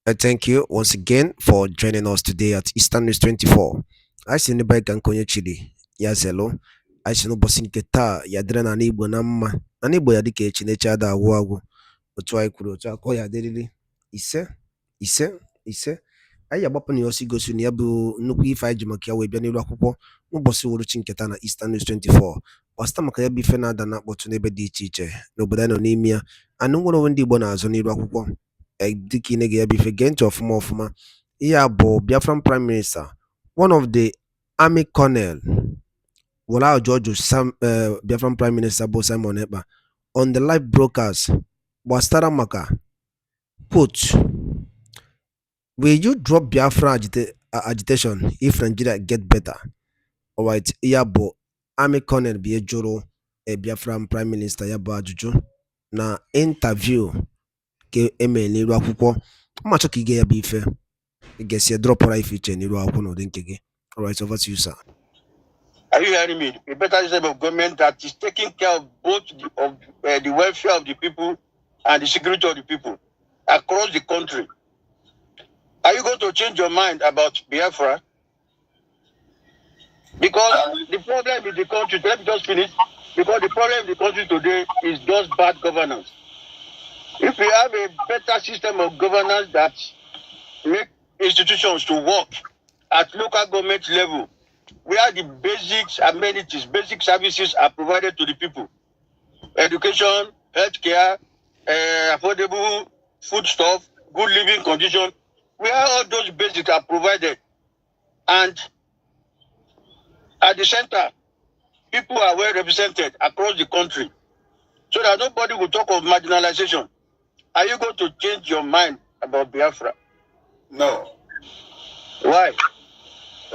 I thank you once again for joining us today at Eastern News 24. I see anybody can konye chili. Ya zelo. I see no bossing keta ya dre na n'Igbo na mma. Na n'Igbo ya dịka echi na-echi ada agwụ agwụ. Otu anyị kwuru otu akọ ya dịrịrị. Ise, ise, ise. Anyị agbapụ na ya ọsọ igosi na ya bụ nnukwu ife anyị ji maka ya wee bịa n'elu akwụkwọ n'ụbọchị uhuruchi nketa na Eastern News 24. Gbasịta maka ya bụ ife na-ada na-akpọtụ n'ebe dị iche iche n'obodo anyị nọ n'ime ya. Anụ nwere onwe ndị Igbo na-azụ n'elu akwụkwọ dịka ị na-ege ya bụ ife gee ntị ọfụma ọfụma. Ihe a bụ Biafran Prime Minister, one of the army colonel were George Sam Biafran Prime Minister bụ Simon Ekpa on the live broadcast gbasara maka quote, will you drop Biafra agitation if Nigeria get better? Alright, ya bụ army colonel bụ jụrụ Biafran Prime Minister ya bụ ajụjụ na interview ke emere n'iru akwụkwọ. Ma chọọ ka ige ya bụ ife ị ga-esi dropụra ife iche n'iru akwụkwọ n'ụdị nke gị. Alright, over to you, sir. Are you hearing me? A better system of government that is taking care of both the welfare of the people and the security of the people across the country. Are you going to change your mind about Biafra? Because the problem with the country, let me just finish, because the problem in the country today is just bad governance. If we have a better system of governance that make institutions to work at local government level, where the basic amenities, basic services are provided to the people, education, healthcare, affordable foodstuff, good living condition, where all those basics are provided, and at the center, people are well represented across the country, so that nobody will talk of marginalization. Are you going to change your mind about Biafra? No. Why?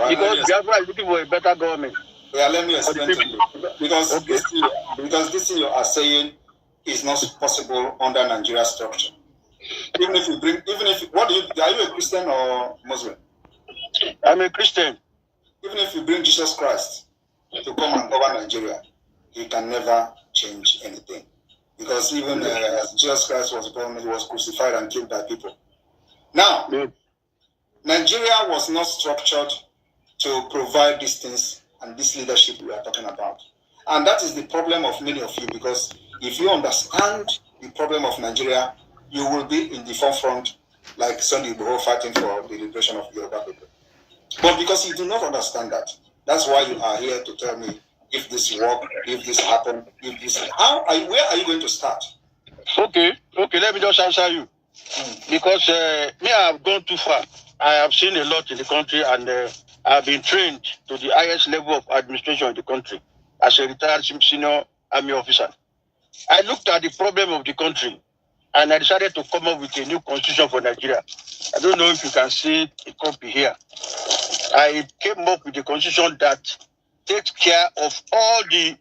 Because Biafra is looking for a better government. Yeah, let me explain to you. Because, okay. This thing you are saying is not possible under Nigeria structure. Even if you bring, are you a Christian or Muslim? I'm a Christian. Even if you bring Jesus Christ to come and govern Nigeria, he can never change anything. Because even Jesus Christ was born, he was crucified and killed by people. Now, Nigeria was not structured to provide these things and this leadership we are talking about. And that is the problem of many of you, because if you understand the problem of Nigeria, you will be in the forefront like Sunday Igboho fighting for the liberation of the Yoruba people. But because you do not understand that, that's why you are here to tell me if this work, if this happen, if this... where are you going to start? Okay, let me just answer you. Because me, I have gone too far. I have seen a lot in the country, and I have been trained to the highest level of administration in the country as a retired senior army officer. I looked at the problem of the country, and I decided to come up with a new constitution for Nigeria. I don't know if you can see a copy here. I came up with a constitution that takes care of all the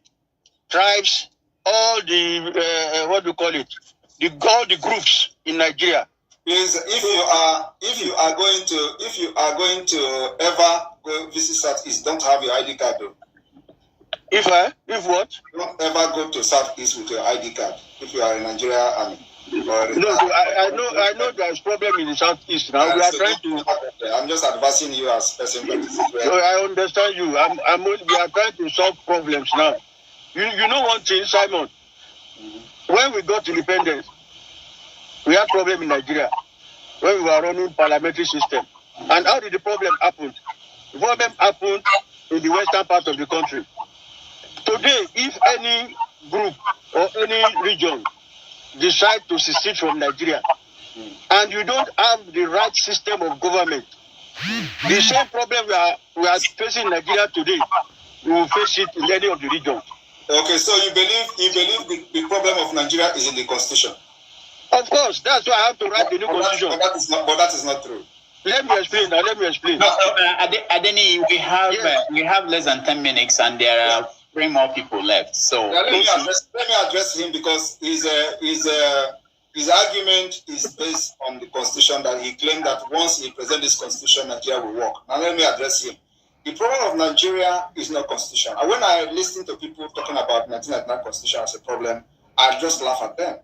tribes, all the all the groups in Nigeria. Please, if you are going to ever go visit Southeast, don't have your ID card though. If what? Don't ever go to Southeast with your ID card if you are in Nigeria army. No, I know there's problem in the Southeast now. We are trying to. I'm just advising you as person. I understand you. We are trying to solve problems now. You know one thing, Simon. When we got independence, we had problem in Nigeria when we were running parliamentary system. And how did the problem happen? The problem happened in the western part of the country. Today, if any group or any region decide to secede from Nigeria, and you don't have the right system of government, the same problem we are facing in Nigeria today, we will face it in any of the regions. Okay, so you believe the problem of Nigeria is in the constitution? Of course, that's why I have to write the new constitution. But that is not true. Let me explain. No, Adeni, we have less than 10 minutes, and there are 3 more people left. So let me address him, because his argument is based on the constitution that he claimed that once he presents this constitution, Nigeria will work. Now let me address him. The problem of Nigeria is not constitution. And when I listen to people talking about 1999 constitution as a problem, I just laugh at them.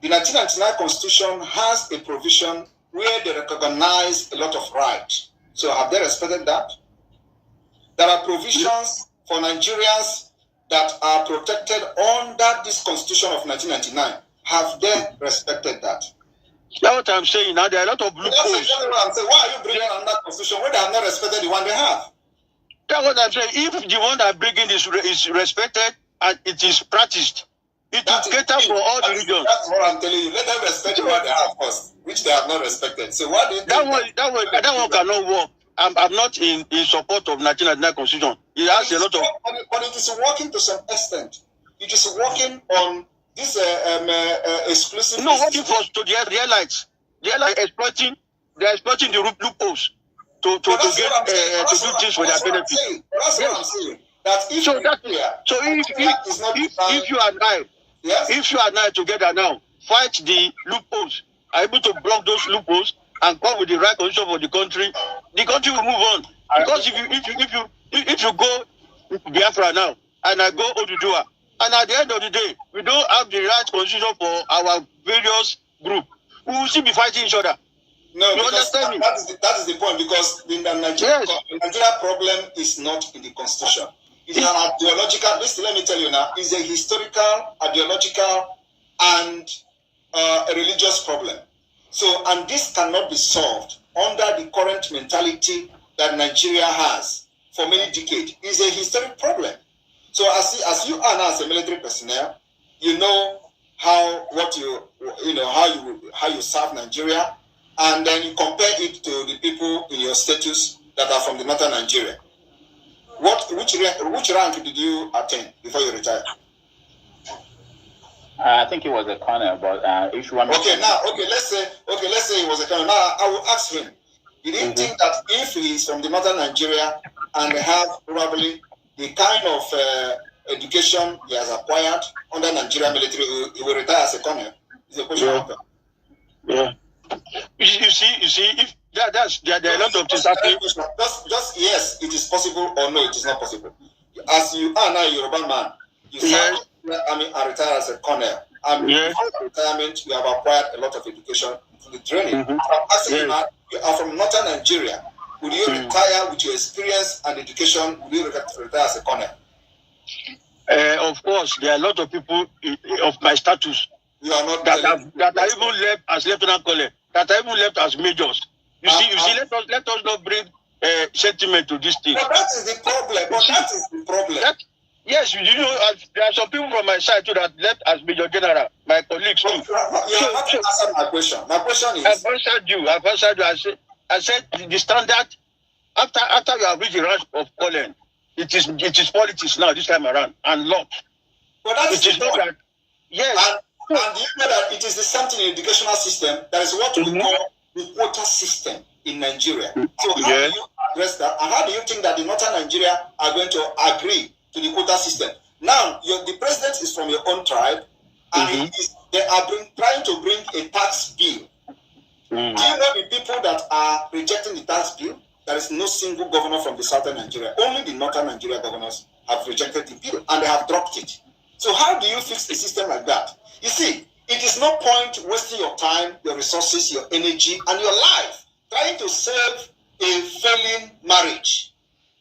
The 1999 constitution has a provision where they recognize a lot of rights. So have they respected that? There are provisions for Nigerians that are protected under this Constitution of 1999. Have they respected that? That's what I'm saying. Now there are a lot of That's loopholes. exactly what I'm saying. Why are you bringing another constitution when they have not respected the one they have? That's what I'm saying. If the one that bringing is respected and it is practiced, it will cater for all the regions. That's what I'm telling you. Let them respect the one they have first, which they have not respected. So what do you think? That one cannot work. I'm not in support of 1999 constitution. It has a lot of. But it is working to some extent. It is working on this exclusive. No, working for to the realites. They are exploiting the loopholes to do things for their benefit. That's what I'm saying. That if if you and I, if you and I together now fight the loopholes, are able to block those loopholes and come with the right condition for the country will move on. Because if you go Biafra now and I go Odudua, and at the end of the day we don't have the right constitution for our various groups, we will still be fighting each other. No, you understand me? That is the point, because the Nigeria problem is not in the constitution. It's an ideological. Listen, let me tell you now. It's a historical, ideological, and a religious problem. So, and this cannot be solved under the current mentality that Nigeria has for many decades. It's a historic problem. So, as you are now as a military personnel, you know how you serve Nigeria, and then you compare it to the people in your status that are from the northern Nigeria. Which rank did you attain before you retired? I think it was a colonel, but if you want. Let's say it was a colonel. Now I will ask him. Did he think that if he is from the northern Nigeria and have probably the kind of education he has acquired under Nigerian military, he will retire as a colonel? It's a question. Yeah. You see, if there are a lot of things happening. Just yes, it is possible, or no, it is not possible. As you are now a Yoruba man, you serve and retire as a colonel. And before retirement, you have acquired a lot of education through the training. I'm asking you now, you are from northern Nigeria. Would you retire with your experience and education? Would you retire as a colonel? Of course, there are a lot of people of my status you are not that are even left as lieutenant colonel, that are even left as majors. You see, let us not bring sentiment to this thing. But that is the problem. Yes, you know, there are some people from my side too that left as major general. My colleagues too. You have not answered my question. My question is. I've answered you. I said the standard after you have reached the rank of colonel, it is politics now this time around and law. But that is not that. Yes. And you know that it is the something in the educational system that is what we call the quota system in Nigeria. So how do you address that? And how do you think that the northern Nigeria are going to agree to the quota system? Now, the president is from your own tribe, and they are trying to bring a tax bill. Do you know the people that are rejecting the tax bill? There is no single governor from the southern Nigeria. Only the northern Nigeria governors have rejected the bill, and they have dropped it. So how do you fix a system like that? You see, it is no point wasting your time, your resources, your energy, and your life trying to save a failing marriage.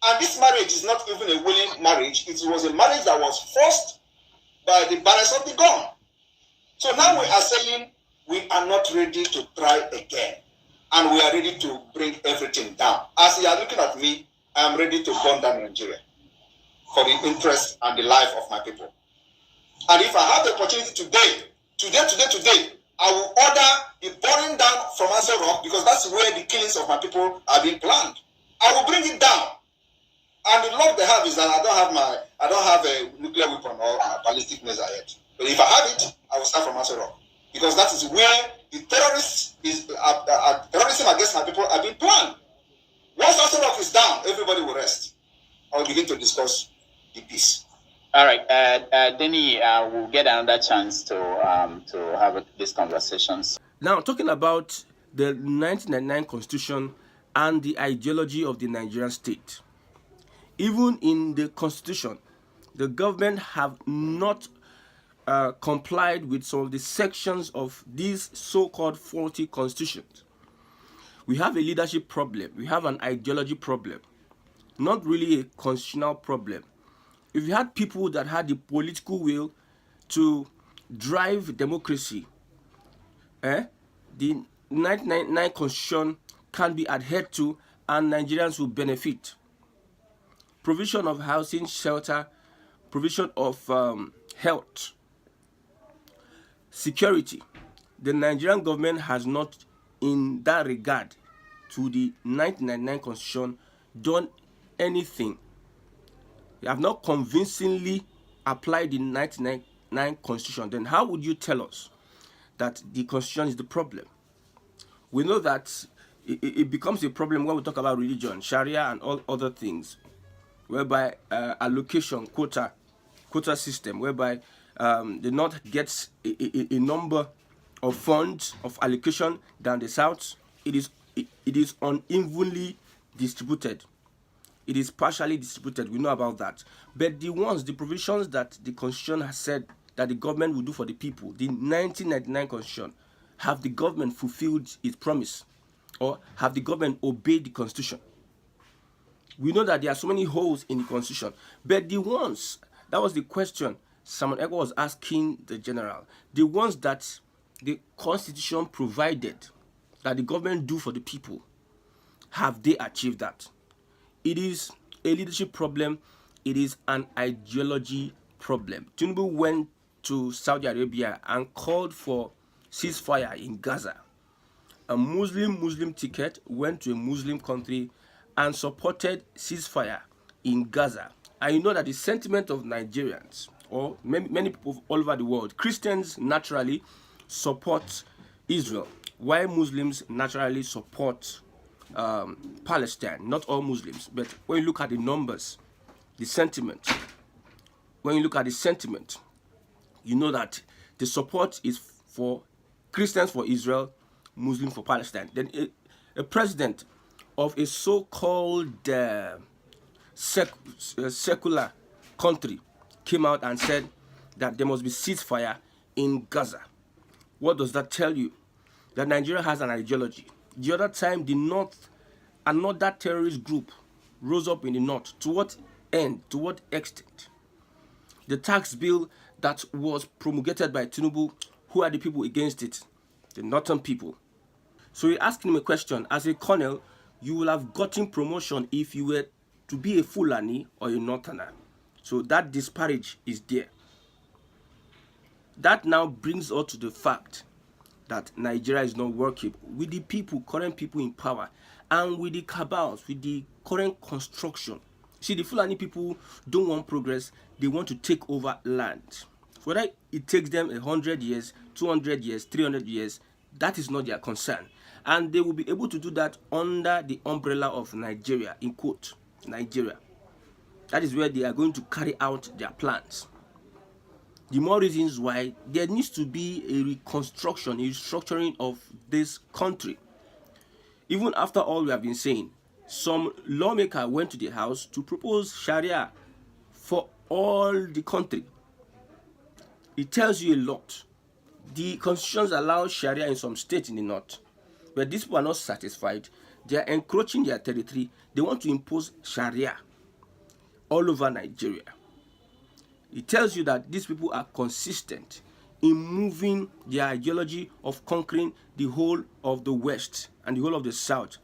And this marriage is not even a willing marriage. It was a marriage that was forced by the barrels of the gun. So now we are saying we are not ready to try again. And we are ready to bring everything down. As you are looking at me, I am ready to burn down Nigeria for the interest and the life of my people. And if I have the opportunity today, I will order the burning down from Aso Rock, because that's where the killings of my people are being planned. I will bring it down. And the luck they have is that I don't have a nuclear weapon or a ballistic missile yet. But if I have it, I will start from Aso Rock, because that is where the terrorism against my people are being planned. Once Aso Rock is down, everybody will rest. I will begin to discuss the peace. All right, Denny, we'll get another chance to have these conversations. Now, talking about the 1999 Constitution and the ideology of the Nigerian state. Even in the Constitution, the government have not complied with some of the sections of these so-called faulty constitutions. We have a leadership problem. We have an ideology problem, not really a constitutional problem. If you had people that had the political will to drive democracy, the 1999 constitution can be adhered to and Nigerians will benefit. Provision of housing, shelter, provision of health, security. The Nigerian government has not, in that regard, to the 1999 constitution, done anything. They have not convincingly applied the 1999 constitution. Then how would you tell us that the constitution is the problem? We know that it becomes a problem when we talk about religion, Sharia, and all other things, whereby allocation, quota system, whereby the North gets a number of funds of allocation than the South. It is unevenly distributed. It is partially distributed. We know about that. But the provisions that the Constitution has said that the government will do for the people, the 1999 Constitution, have the government fulfilled its promise, or have the government obeyed the Constitution? We know that there are so many holes in the Constitution, but the ones, that was the question Simon Ekpa was asking the general, the ones that the Constitution provided that the government do for the people, have they achieved that? It is a leadership problem. It is an ideology problem. Tinubu went to Saudi Arabia and called for ceasefire in Gaza. A Muslim ticket went to a Muslim country and supported ceasefire in Gaza. And you know that the sentiment of Nigerians, or many people all over the world, Christians naturally support Israel, while Muslims naturally support Palestine. Not all Muslims, but when you look at the numbers, the sentiment, you know that the support is for Christians for Israel, Muslims for Palestine. Then a president of a so-called secular country came out and said that there must be ceasefire in Gaza. What does that tell you? That Nigeria has an ideology. The other time, the North, another terrorist group rose up in the North. To what end? To what extent? The tax bill that was promulgated by Tinubu, who are the people against it? The Northern people. So you're asking him a question. As a colonel, you will have gotten promotion if you were to be a Fulani or a Northerner. So that disparage is there. That now brings us to the fact that Nigeria is not workable with the people, current people in power, and with the cabals, with the current construction. See, the Fulani people don't want progress. They want to take over land. Whether it takes them 100 years, 200 years, 300 years, that is not their concern. And they will be able to do that under the umbrella of Nigeria, in quote, Nigeria. That is where they are going to carry out their plans. The more reasons why there needs to be a reconstruction, a restructuring of this country. Even after all we have been saying, some lawmaker went to the house to propose Sharia for all the country. It tells you a lot. The constitutions allow Sharia in some states in the north, but these people are not satisfied. They are encroaching their territory. They want to impose Sharia all over Nigeria. It tells you that these people are consistent in moving their ideology of conquering the whole of the West and the whole of the South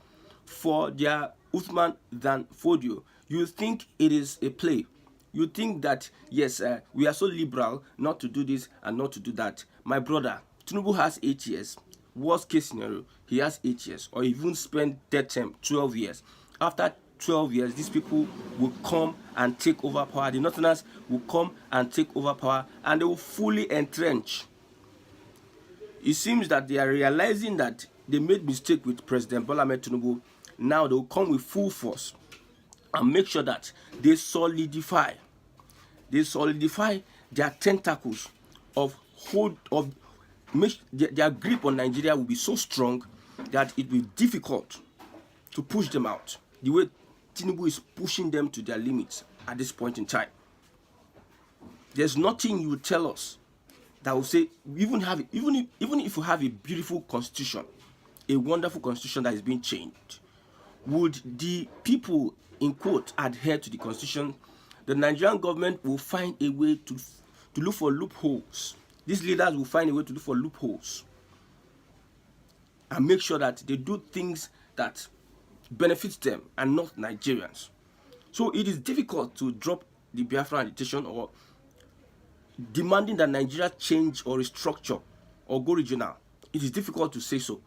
for their Uthman Dan Fodio. You think it is a play. You think that, yes, we are so liberal not to do this and not to do that. My brother, Tinubu has 8 years. Worst case scenario, he has 8 years. Or even spend that term, 12 years. After 12 years, these people will come and take over power. The Northerners will come and take over power, and they will fully entrench. It seems that they are realizing that they made mistake with President Bola Ahmed Tinubu. Now they will come with full force and make sure that they solidify their tentacles their grip on Nigeria will be so strong that it will be difficult to push them out. The way Tinubu is pushing them to their limits at this point in time. There's nothing you would tell us that will say, even if you have a beautiful constitution, a wonderful constitution that is being changed, would the people in quote adhere to the constitution, the Nigerian government will find a way to look for loopholes. These leaders will find a way to look for loopholes and make sure that they do things that benefits them and not Nigerians. So it is difficult to drop the Biafra Agitation or demanding that Nigeria change or restructure or go regional. It is difficult to say so.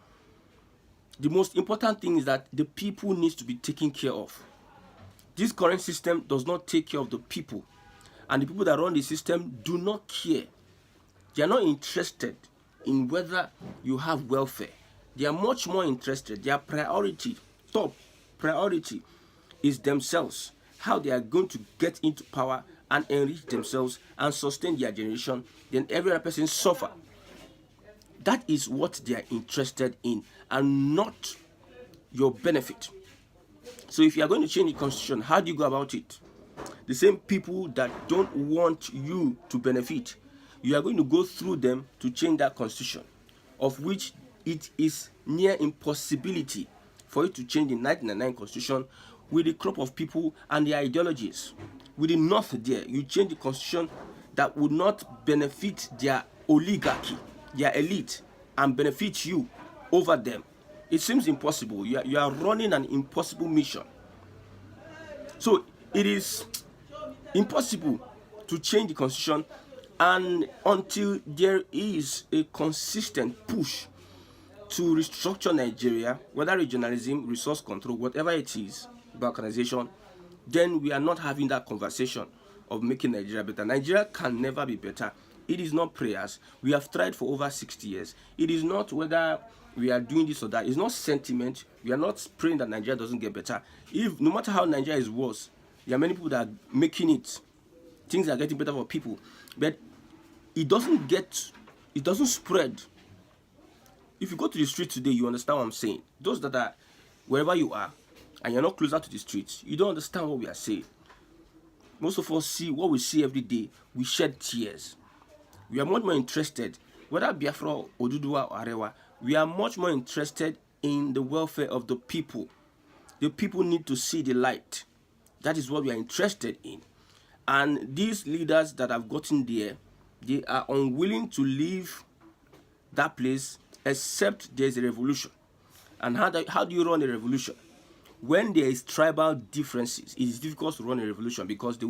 The most important thing is that the people need to be taken care of. This current system does not take care of the people, and the people that run the system do not care. They are not interested in whether you have welfare. They are much more interested. Their priority, top priority, is themselves, how they are going to get into power and enrich themselves and sustain their generation, then every other person suffer. That is what they are interested in, and not your benefit. So if you are going to change the constitution, how do you go about it? The same people that don't want you to benefit, you are going to go through them to change that constitution, of which it is near impossibility for you to change the 1999 constitution with the crop of people and their ideologies. With the North there, you change the constitution that would not benefit their oligarchy, their elite, and benefit you over them. It seems impossible. You are running an impossible mission. So it is impossible to change the constitution, and until there is a consistent push to restructure Nigeria, whether regionalism, resource control, whatever it is, balkanization, then we are not having that conversation of making Nigeria better. Nigeria can never be better. It is not prayers. We have tried for over 60 years. It is not whether we are doing this or that. It's not sentiment. We are not praying that Nigeria doesn't get better. If no matter how Nigeria is worse, there are many people that are making it. Things are getting better for people, but it doesn't spread. If you go to the street today, you understand what I'm saying. Those that are wherever you are and you're not closer to the streets, you don't understand what we are saying. Most of us see what we see every day. We shed tears. We are much more interested, whether Biafra, Oduduwa, or Arewa, we are much more interested in the welfare of the people. The people need to see the light. That is what we are interested in. And these leaders that have gotten there, they are unwilling to leave that place except there is a revolution. And how do you run a revolution? When there is tribal differences, it is difficult to run a revolution, because they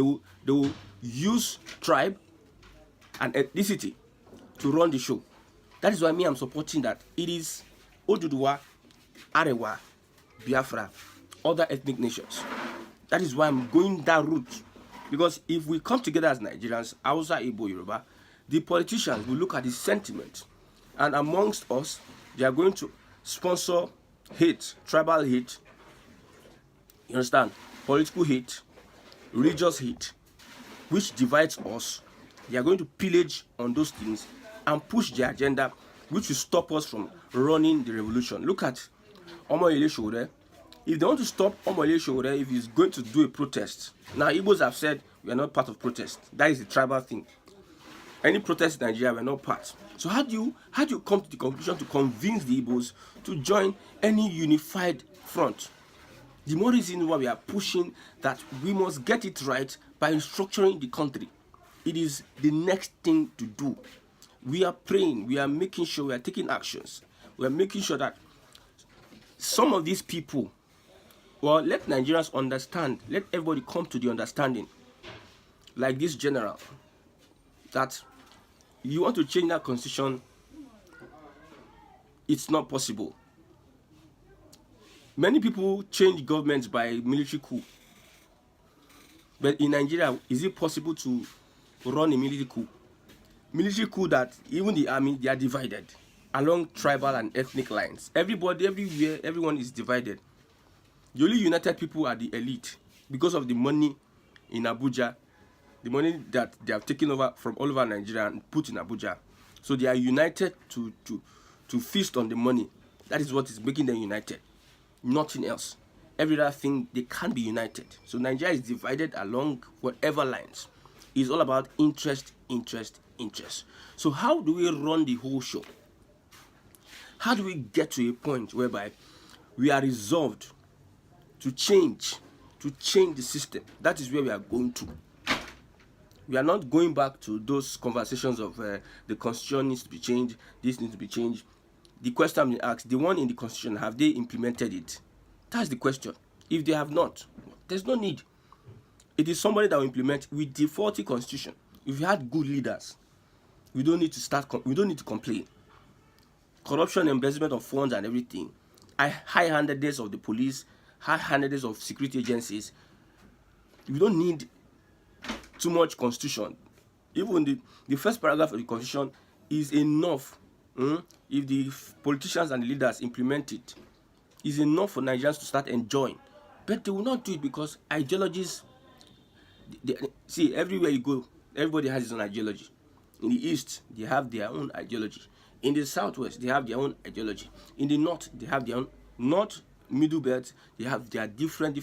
will use tribe and ethnicity to run the show. That is why I'm supporting that. It is Oduduwa, Arewa, Biafra, other ethnic nations. That is why I'm going that route. Because if we come together as Nigerians, Hausa, Igbo, Yoruba, the politicians will look at the sentiment. And amongst us, they are going to sponsor hate, tribal hate, you understand, political hate, religious hate, which divides us. They are going to pillage on those things and push their agenda, which will stop us from running the revolution. Look at Omoyele Sowore. If they want to stop Omoyele Sowore, if he's going to do a protest, now Igbos have said we are not part of protest. That is the tribal thing. Any protest in Nigeria, we are not part. So how do you come to the conclusion to convince the Igbos to join any unified front? The more reason why we are pushing that we must get it right by restructuring the country. It is the next thing to do. We are praying, we are making sure we are taking actions. We are making sure that some of these people, well, let Nigerians understand, let everybody come to the understanding, like this general, that you want to change that constitution, it's not possible. Many people change governments by military coup. But in Nigeria, is it possible to run a military coup? Military coup that even the army, they are divided along tribal and ethnic lines. Everybody, everywhere, everyone is divided. The only united people are the elite, because of the money in Abuja, the money that they have taken over from all over Nigeria and put in Abuja. So they are united to feast on the money. That is what is making them united. Nothing else. Every other thing, they can't be united. So Nigeria is divided along whatever lines. It's all about interest, interest, interest. So how do we run the whole show? How do we get to a point whereby we are resolved to change the system? That is where we are going to. We are not going back to those conversations of the constitution needs to be changed, this needs to be changed. The question being asked, the one in the constitution, have they implemented it? That's the question. If they have not, there's no need. It is somebody that will implement with the faulty constitution. If you had good leaders, we don't need to complain. Corruption, embezzlement of funds and everything, high-handedness of the police, high-handedness of security agencies. We don't need too much constitution. Even the first paragraph of the constitution is enough. If the politicians and the leaders implement it, is enough for Nigerians to start enjoying. But they will not do it because ideologies. See, everywhere you go, everybody has his own ideology. In the east, they have their own ideology. In the southwest, they have their own ideology. In the north, they have their own. North, middle belt, they have their different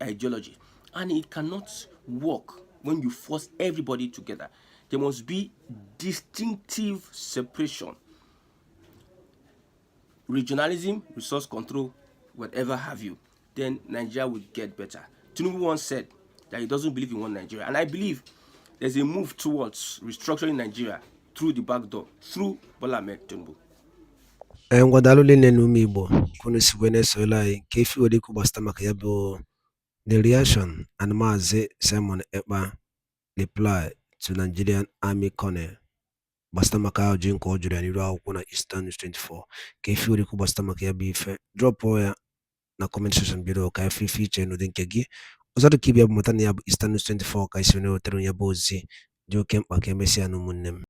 ideology. And it cannot work when you force everybody together. There must be distinctive separation. Regionalism, resource control, whatever have you. Then Nigeria will get better. Tinubu once said that he doesn't believe in one Nigeria. And I believe there's a move towards restructuring Nigeria through the back door, through Bola Ahmed Tinubu. Ngwadalo le n'ume Igbo kunu si wee na-esola anyị nke ife were ikwu gbasata maka ya bụ the reaction and Maazị Simon Ekpa reply to Nigerian Army Colonel gbasata maka ajụjụ nke ọ jụrụ ya n'iru akwụkwọ na Eastern News 24 ka ife were ikwu gbasata maka ya bụ ife drọpụ ya na comment section below ka ife iche n'ụdị nke gị. Ọzọ dị ka ịbịa bụ mata na ya bụ Eastern News 24 ka isi na-ewetara ya bụ ozi dị oke mkpa ka emesịa na ụmụnne m.